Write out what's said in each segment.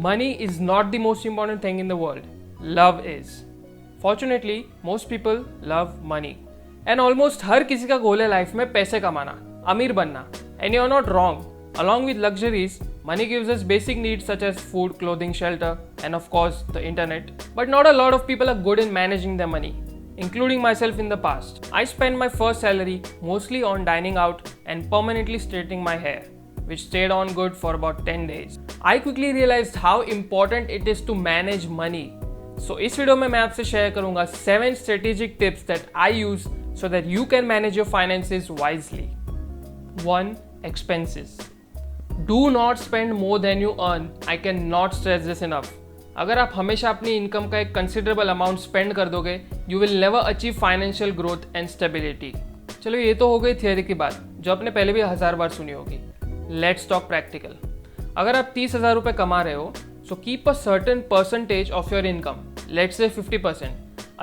Money is not the most important thing in the world. Love is. Fortunately, most people love money. And almost हर किसी का गोल है life में पैसे कमाना, अमीर बनना. And you're not wrong. Along with luxuries, money gives us basic needs such as food, clothing, shelter, and of course the internet. But not a lot of people are good in managing their money, including myself in the past. I spent my first salary mostly on dining out and permanently straightening my hair, which stayed on good for about 10 days. I quickly realized how important it is to manage money. So इस video में मैं आपसे share करूंगा 7 strategic tips that I use so that you can manage your finances wisely. 1. Expenses. Do not spend more than you earn. I cannot stress this enough. अगर आप हमेशा अपनी income का एक कंसिडरेबल अमाउंट स्पेंड कर दोगे, you will never achieve financial growth and stability. चलो ये तो हो गई थियरी की बात, जो आपने पहले भी 1000 बार सुनी होगी. Let's talk practical. अगर आप 30,000 रुपये कमा रहे हो, so keep a certain percentage of your income, let's say 50%,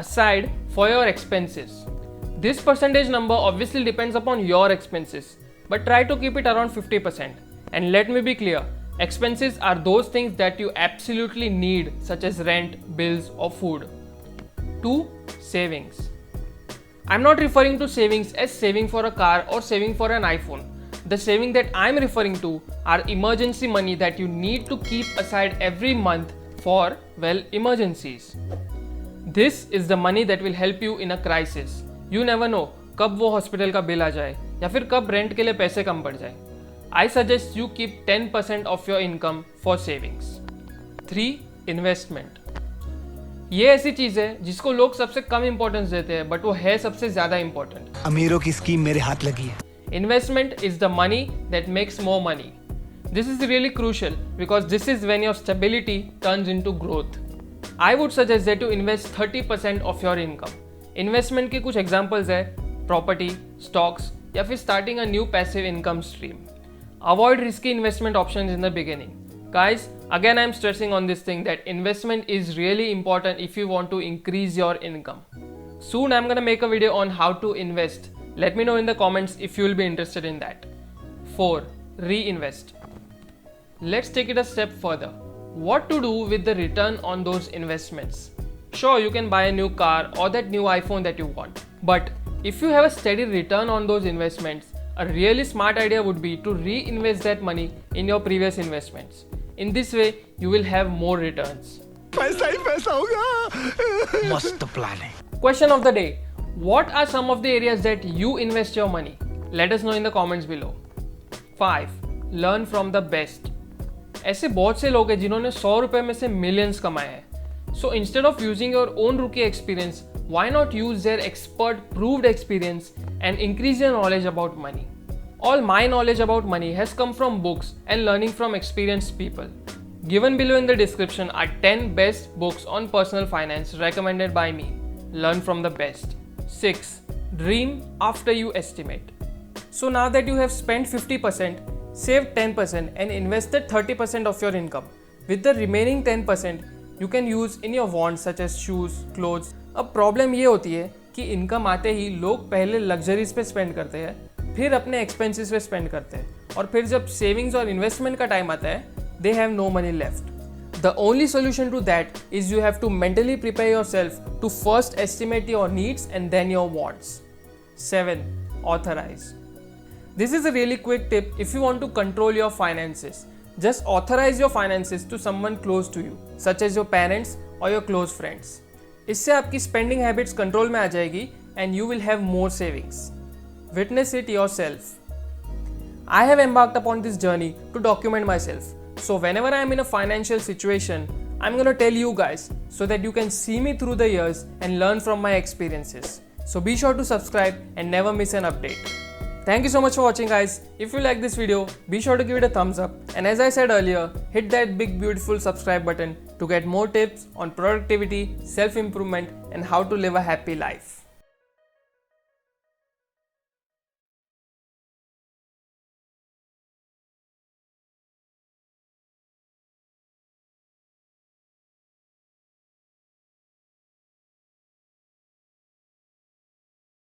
aside for your expenses. This percentage number obviously depends upon your expenses, but try to keep it around 50%. And let me be clear, expenses are those things that you absolutely need, such as rent, bills, or food. 2. Savings. I'm not referring to savings as saving for a car or saving for an iPhone. The saving that I'm referring to are emergency money that you need to keep aside every month for, well, emergencies. This is the money that will help you in a crisis. You never know कब वो hospital का bill आ जाए या फिर कब rent के लिए पैसे कम पड़ जाए. I suggest you keep 10% of your income for savings. 3. Investment. ये ऐसी चीज है जिसको लोग सबसे कम इंपॉर्टेंस देते हैं, बट वो है सबसे ज्यादा इंपॉर्टेंट. अमीरों की स्कीम मेरे हाथ लगी है. Investment is the money that makes more money. This is really crucial because this is when your stability turns into growth. I would suggest that you invest 30% of your income. Investment के कुछ examples है property, stocks या फिर starting a new passive income stream. Avoid risky investment options in the beginning. Guys, again I'm stressing on this thing that investment is really important if you want to increase your income. Soon I'm gonna make a video on how to invest. Let me know in the comments if you will be interested in that. 4. Reinvest. Let's take it a step further. What to do with the return on those investments? Sure, you can buy a new car or that new iPhone that you want. But if you have a steady return on those investments, a really smart idea would be to reinvest that money in your previous investments. In this way, you will have more returns. पैसा ही पैसा होगा. मस्त plan है. Question of the day. What are some of the areas that you invest your money? Let us know in the comments below. 5. Learn from the best. ऐसे बहुत से लोग हैं जिन्होंने 100 रुपए में से मिलियंस कमाए हैं. So instead of using your own rookie experience, why not use their expert proved experience and increase your knowledge about money? All my knowledge about money has come from books and learning from experienced people. Given below in the description are 10 best books on personal finance recommended by me. Learn from the best. 6. Dream after you estimate. So now that you have spent 50%, saved 10% and invested 30% of your income, with the remaining 10% you can use in your wants such as shoes, clothes. अब problem ये होती है कि income आते ही लोग पहले luxuries पे spend करते हैं, फिर अपने एक्सपेंसेस पे स्पेंड करते हैं, और फिर जब सेविंग्स और इन्वेस्टमेंट का टाइम आता है, they have no money left. The only solution to that is you have to mentally prepare yourself to first estimate your needs and then your wants. 7. Authorize. This is a really quick tip if you want to control your finances. Just authorize your finances to someone close to you, such as your parents or your close friends. इससे आपकी spending habits control में आ जाएगी and you will have more savings. Witness it yourself. I have embarked upon this journey to document myself. So whenever I am in a financial situation, I'm gonna tell you guys so that you can see me through the years and learn from my experiences. So be sure to subscribe and never miss an update. Thank you so much for watching, guys. If you like this video, be sure to give it a thumbs up. And as I said earlier, hit that big beautiful subscribe button to get more tips on productivity, self-improvement, and how to live a happy life.